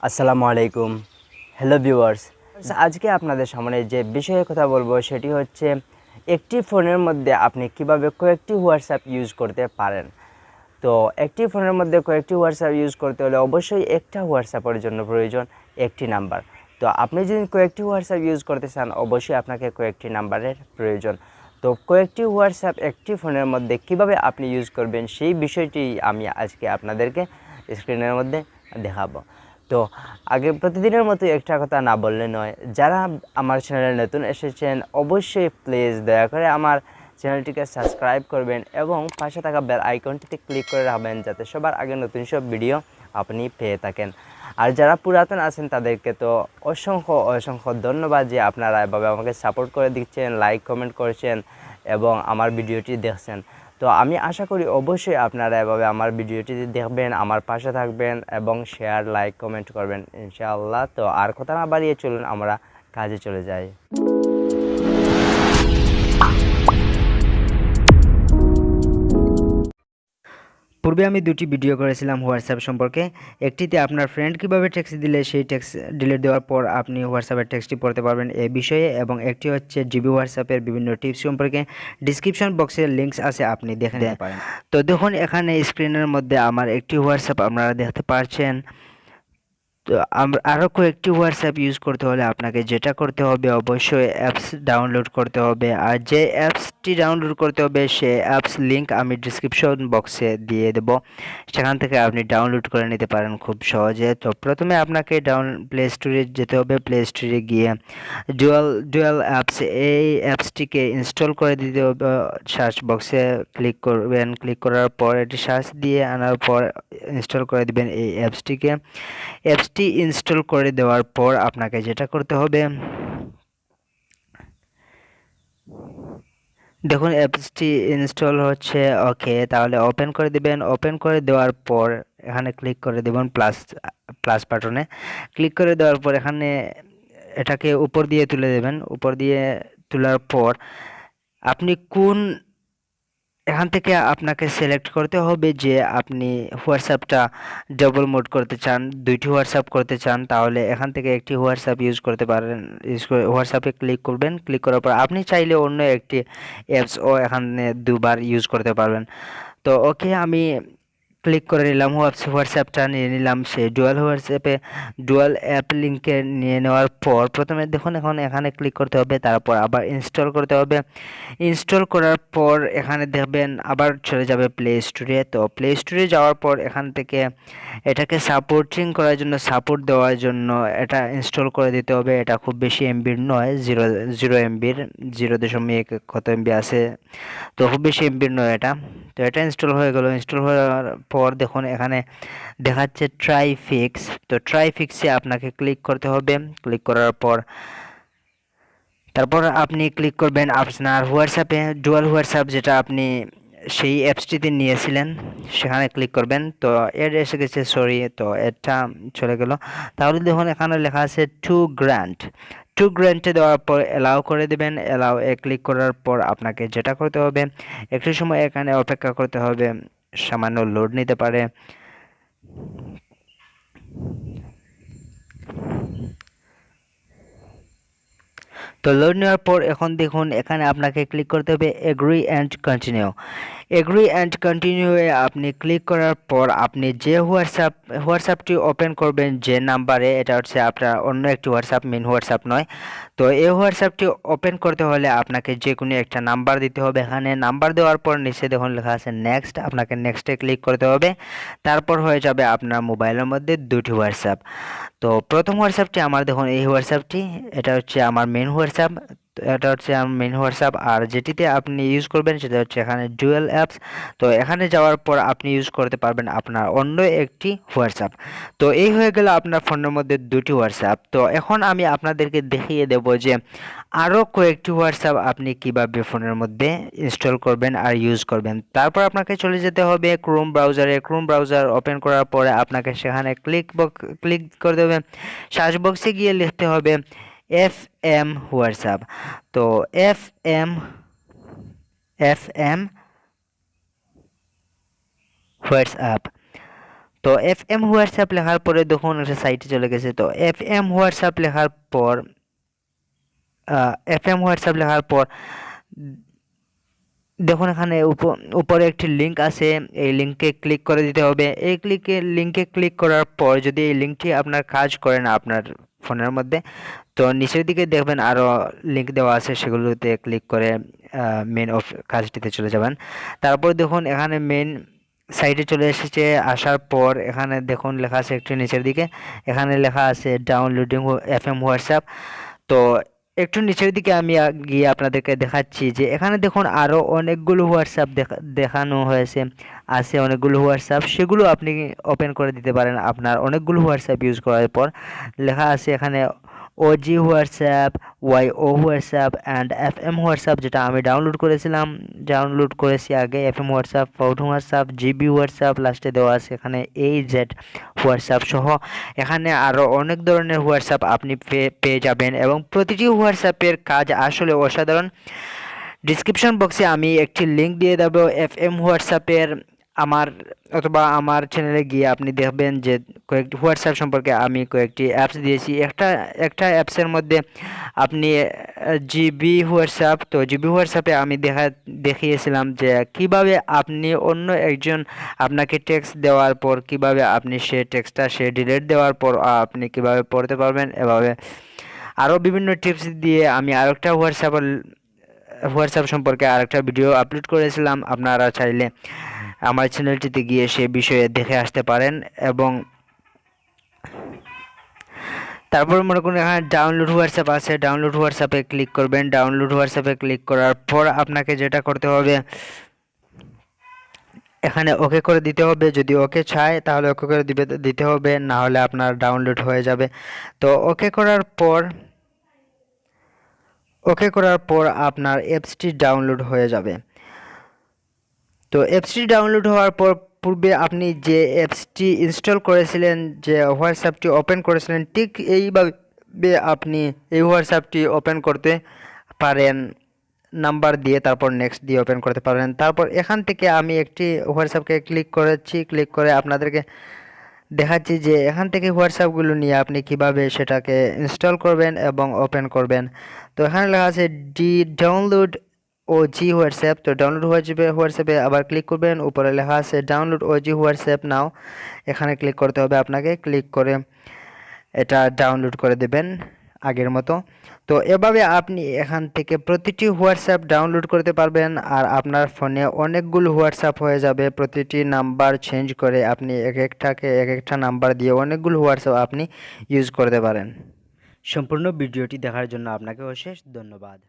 আসসালামু আলাইকুম। Hello viewers, আজকে আপনাদের সামনে যে বিষয়ে কথা বলবো সেটি হচ্ছে একটি ফোনের মধ্যে আপনি কিভাবে কয়েকটি হোয়াটসঅ্যাপ ইউজ করতে পারেন। তো একটি ফোনের মধ্যে কয়েকটি হোয়াটসঅ্যাপ ইউজ করতে হলে অবশ্যই একটা হোয়াটসঅ্যাপের জন্য প্রয়োজন একটি নাম্বার। তো আপনি যদি কয়েকটি হোয়াটসঅ্যাপ ইউজ করতে চান অবশ্যই আপনাকে কয়েকটি নাম্বারের প্রয়োজন। তো কয়েকটি হোয়াটসঅ্যাপ একটি ফোনের মধ্যে কিভাবে আপনি ইউজ করবেন সেই বিষয়টি আমি আজকে আপনাদেরকে স্ক্রিনের মধ্যে দেখাবো। তো আগে প্রতিদিনের মতো একটা কথা না বললে নয়, যারা আমার চ্যানেলে নতুন এসেছেন অবশ্যই প্লিজ দয়া করে আমার চ্যানেলটিকে সাবস্ক্রাইব করবেন এবং পাশে থাকা বেল আইকনটিতে ক্লিক করে রাখবেন যাতে সবার আগে নতুন সব ভিডিও আপনি পেয়ে থাকেন। আর যারা পুরাতন আছেন তাদেরকে তো অসংখ্য ধন্যবাদ যে আপনারা এভাবে আমাকে সাপোর্ট করে দিচ্ছেন, লাইক কমেন্ট করছেন এবং আমার ভিডিওটি দেখছেন। তো আমি আশা করি অবশ্যই আপনারা এভাবে আমার ভিডিওটি দেখবেন, আমার পাশে থাকবেন এবং শেয়ার লাইক কমেন্ট করবেন ইনশাআল্লাহ। তো আর কথা না বাড়িয়ে চলুন আমরা কাজে চলে যাই। পূর্বে আমি দুটি ভিডিও করেছিলাম হোয়াটসঅ্যাপ সম্পর্কে। একটিতে আপনার ফ্রেন্ড কীভাবে টেক্সট দিলে সেই টেক্সট ডিলিট দেওয়ার পর আপনি হোয়াটসঅ্যাপের টেক্সটটি পড়তে পারবেন এ বিষয়ে, এবং একটি হচ্ছে জিবি হোয়াটসঅ্যাপের বিভিন্ন টিপস সম্পর্কে। ডিসক্রিপশন বক্সে লিঙ্কস আছে, আপনি দেখে নিতে পারেন। তো দেখুন এখানে স্ক্রিনের মধ্যে আমার একটি হোয়াটসঅ্যাপ আপনারা দেখতে পাচ্ছেন। তো আরও কয়েকটি হোয়াটসঅ্যাপ ইউজ করতে হলে আপনাকে যেটা করতে হবে অবশ্যই অ্যাপস ডাউনলোড করতে হবে। আর যে অ্যাপসটি ডাউনলোড করতে হবে সে অ্যাপস লিঙ্ক আমি ডিসক্রিপশন বক্সে দিয়ে দেব, সেখান থেকে আপনি ডাউনলোড করে নিতে পারেন খুব সহজে। তো প্রথমে আপনাকে প্লে স্টোরে যেতে হবে। প্লে স্টোরে গিয়ে ডুয়াল অ্যাপস, এই অ্যাপসটিকে ইনস্টল করে দিতে হবে। সার্চ বক্সে ক্লিক করবেন, ক্লিক করার পর এটি সার্চ দিয়ে আনার পর ইনস্টল করে দিবেন এই অ্যাপসটিকে। অ্যাপসটি ইনস্টল করে দেওয়ার পর আপনাকে যেটা করতে হবে, দেখুন অ্যাপসটি ইনস্টল হচ্ছে। ওকে, তাহলে ওপেন করে দিবেন। ওপেন করে দেওয়ার পর এখানে ক্লিক করে দেবেন প্লাস বাটনে। ক্লিক করে দেওয়ার পর এখানে এটাকে উপর দিয়ে তুলে দেবেন। উপর দিয়ে তোলার পর আপনি এখান থেকে আপনাকে সিলেক্ট করতে হবে যে আপনি হোয়াটসঅ্যাপটা ডাবল মোড করতে চান, দুইটি হোয়াটসঅ্যাপ করতে চান, তাহলে এখান থেকে একটি হোয়াটসঅ্যাপ ইউজ করতে পারেন। হোয়াটসঅ্যাপে ক্লিক করবেন। ক্লিক করার পর আপনি চাইলে অন্য একটি অ্যাপসও এখানে দুবার ইউজ করতে পারবেন। তো ওকে, আমি ক্লিক করে নিলাম, হোয়াটসঅ্যাপটা নিয়ে নিলাম। সেই ডুয়াল অ্যাপ লিঙ্কে নিয়ে নেওয়ার পর প্রথমে দেখুন এখন এখানে ক্লিক করতে হবে, তারপর আবার ইনস্টল করতে হবে। ইনস্টল করার পর এখানে দেখবেন আবার চলে যাবে প্লে স্টোরে। তো প্লে স্টোরে যাওয়ার পর এখান থেকে এটাকে সাপোর্ট দেওয়ার জন্য এটা ইনস্টল করে দিতে হবে। এটা খুব বেশি এমবির নয়, জিরো এমবির, 0.কত এমবি আছে, তো খুব বেশি এমবির নয় এটা। তো এটা ইনস্টল হয়ে গেল। ইনস্টল হওয়ার পর দেখুন এখানে দেখাচ্ছে ট্রাই ফিক্স। তো ট্রাই ফিক্সে আপনাকে ক্লিক করতে হবে। ক্লিক করার পর তারপর আপনি ক্লিক করবেন আপনার হোয়াটসঅ্যাপে, ডুয়াল হোয়াটসঅ্যাপ যেটা আপনি সেই অ্যাপসটিতে নিয়েছিলেন সেখানে ক্লিক করবেন। তো এর এসে গেছে, সরি, তো এটা চলে গেল। তাহলে দেখুন এখানে লেখা আছে 2 গ্র্যান্টে দেওয়ার পর অ্যালাউ করে দেবেন। অ্যালাউ এ ক্লিক করার পর আপনাকে যেটা করতে হবে একটু সময় এখানে অপেক্ষা করতে হবে, সামান্য লোড নিতে পারে। তো লোড নেওয়ার পর এখন দেখুন এখানে আপনাকে ক্লিক করতে হবে agree and continue. Agree and continue এ আপনি ক্লিক করার পর আপনি যে হোয়াটসঅ্যাপটি ওপেন করবেন যে নাম্বারে, এটা হচ্ছে আপনার অন্য একটি হোয়াটসঅ্যাপ, মেন হোয়াটসঅ্যাপ নয়। তো এই হোয়াটসঅ্যাপটি ওপেন করতে হলে আপনাকে যে কোনো একটা নাম্বার দিতে হবে। এখানে নাম্বার দেওয়ার পর নিচে দেখুন লেখা আছে নেক্সট, আপনাকে নেক্সটে ক্লিক করতে হবে। তারপর হয়ে যাবে আপনার মোবাইলের মধ্যে দুটি হোয়াটসঅ্যাপ। তো প্রথম হোয়াটসঅ্যাপটি আমার দেখুন এই হোয়াটসঅ্যাপটি, এটা হচ্ছে আমার মেন হোয়াটসঅ্যাপ। এটা হচ্ছে আমার মেন হোয়াটসঅ্যাপ। আর যেটিতে আপনি ইউজ করবেন সেটা হচ্ছে এখানে ডুয়াল অ্যাপস। তো এখানে যাওয়ার পর আপনি ইউজ করতে পারবেন আপনার অন্য একটি হোয়াটসঅ্যাপ। তো এই হয়ে গেল আপনার ফোনের মধ্যে দুটি হোয়াটসঅ্যাপ। তো এখন আমি আপনাদেরকে দেখিয়ে দেব যে আরও কয়েকটি হোয়াটসঅ্যাপ আপনি কিভাবে ফোনের মধ্যে ইনস্টল করবেন আর ইউজ করবেন। তারপর আপনাকে চলে যেতে হবে ক্রোম ব্রাউজারে। ক্রোম ব্রাউজার ওপেন করার পরে আপনাকে সেখানে ক্লিক করতে হবে। সার্চ বক্সে গিয়ে লিখতে হবে FM হোয়াটসঅ্যাপ। তো FM হোয়াটসঅ্যাপ। তো এফ এম হোয়াটসঅ্যাপ লেখার পরে দেখুন একটা সাইটে চলে গেছে। তো এফ এম হোয়াটসঅ্যাপ লেখার পর এফ এম হোয়াটসঅ্যাপ লেখার পর দেখুন এখানে উপরে একটি লিঙ্ক আছে, এই লিঙ্কে ক্লিক করে দিতে হবে। এই লিঙ্কে ক্লিক করার পর যদি এই লিঙ্কটি আপনার কাজ করে না আপনার ফোনের মধ্যে, তো নিচের দিকে দেখবেন আরও লিঙ্ক দেওয়া আছে, সেগুলোতে ক্লিক করে মেন অফ কাজটিতে চলে যাবেন। তারপর দেখুন এখানে মেন সাইটে চলে এসেছে। আসার পর এখানে দেখুন লেখা আছে একটু নিচের দিকে, এখানে লেখা আছে ডাউনলোডিং এফ এম হোয়াটসঅ্যাপ। তো একটু নিচের দিকে আমি গিয়ে আপনাদেরকে দেখাচ্ছি যে এখানে দেখুন আরও অনেকগুলো হোয়াটসঅ্যাপ দেখানো হয়েছে, আছে অনেকগুলো হোয়াটসঅ্যাপ, সেগুলো আপনি ওপেন করে দিতে পারেন। আপনার অনেকগুলো হোয়াটসঅ্যাপ ইউজ করার পর লেখা আছে এখানে OG WhatsApp, YO WhatsApp and F M WhatsApp, যেটা আমি ডাউনলোড করেছি আগে। F M WhatsApp, Fouad WhatsApp, GB WhatsApp, লাস্টে দেওয়া আছে এখানে জেড হোয়াটসঅ্যাপ সহ এখানে আরও অনেক ধরনের হোয়াটসঅ্যাপ আপনি পেয়ে যাবেন, এবং প্রতিটি হোয়াটসঅ্যাপের কাজ আসলে অসাধারণ। ডিসক্রিপশন বক্সে আমি একটি লিঙ্ক দিয়ে দেবো এফ এম হোয়াটসঅ্যাপের। আমার চ্যানেলে গিয়ে আপনি দেখবেন যে কয়েকটি হোয়াটসঅ্যাপ সম্পর্কে আমি কয়েকটি অ্যাপস দিয়েছি। একটা অ্যাপসের মধ্যে আপনি জিবি হোয়াটসঅ্যাপ, তো জিবি হোয়াটসঅ্যাপে আমি দেখিয়েছিলাম যে কিভাবে আপনি অন্য একজন আপনাকে টেক্সট দেওয়ার পর কিভাবে আপনি সে ডিলিট দেওয়ার পর আপনি কিভাবে পড়তে পারবেন। এভাবে আরও বিভিন্ন টিপস দিয়ে আমি আরেকটা হোয়াটসঅ্যাপ সম্পর্কে আরেকটা ভিডিও আপলোড করেছিলাম। আপনারা চাইলে আমার চ্যানেলটিতে গিয়ে সে বিষয়ে দেখে আসতে পারেন। এবং তারপর মনে করুন এখানে ডাউনলোড হোয়াটসঅ্যাপ আছে, ডাউনলোড হোয়াটসঅ্যাপে ক্লিক করবেন। ডাউনলোড হোয়াটসঅ্যাপে ক্লিক করার পর আপনাকে যেটা করতে হবে এখানে ওকে করে দিতে হবে। যদি ওকে চায় তাহলে ওকে করে দিতে হবে, না হলে আপনার ডাউনলোড হয়ে যাবে। তো ওকে করার পর আপনার অ্যাপসটি ডাউনলোড হয়ে যাবে। তো অ্যাপসটি ডাউনলোড হওয়ার পর পূর্বে আপনি যে অ্যাপসটি ইনস্টল করেছিলেন, যে হোয়াটসঅ্যাপটি ওপেন করেছিলেন, ঠিক এইভাবে আপনি এই হোয়াটসঅ্যাপটি ওপেন করতে পারেন নাম্বার দিয়ে, তারপর নেক্সট দিয়ে ওপেন করতে পারেন। তারপর এখান থেকে আমি একটি হোয়াটসঅ্যাপকে ক্লিক করেছি, ক্লিক করে আপনাদেরকে দেখাচ্ছি যে এখান থেকে হোয়াটসঅ্যাপগুলো নিয়ে আপনি কিভাবে সেটাকে ইনস্টল করবেন এবং ওপেন করবেন। তো এখানে লেখা আছে ডাউনলোড ওজি হোয়াটসঅ্যাপ। তো ডাউনলোড হোয়াটসঅ্যাপে আবার ক্লিক করবেন, উপরে লেখা আছে ডাউনলোড ওজি হোয়াটসঅ্যাপ নাও, এখানে ক্লিক করতে হবে আপনাকে। ক্লিক করে এটা ডাউনলোড করে দেবেন আগের মতো। তো এভাবে আপনি এখান থেকে প্রতিটি হোয়াটসঅ্যাপ ডাউনলোড করতে পারবেন, আর আপনার ফোনে অনেকগুলো হোয়াটসঅ্যাপ হয়ে যাবে। প্রতিটি নাম্বার চেঞ্জ করে আপনি এক একটা নাম্বার দিয়ে অনেকগুলো হোয়াটসঅ্যাপ আপনি ইউজ করতে পারেন। সম্পূর্ণ ভিডিওটি দেখার জন্য আপনাকে অশেষ ধন্যবাদ।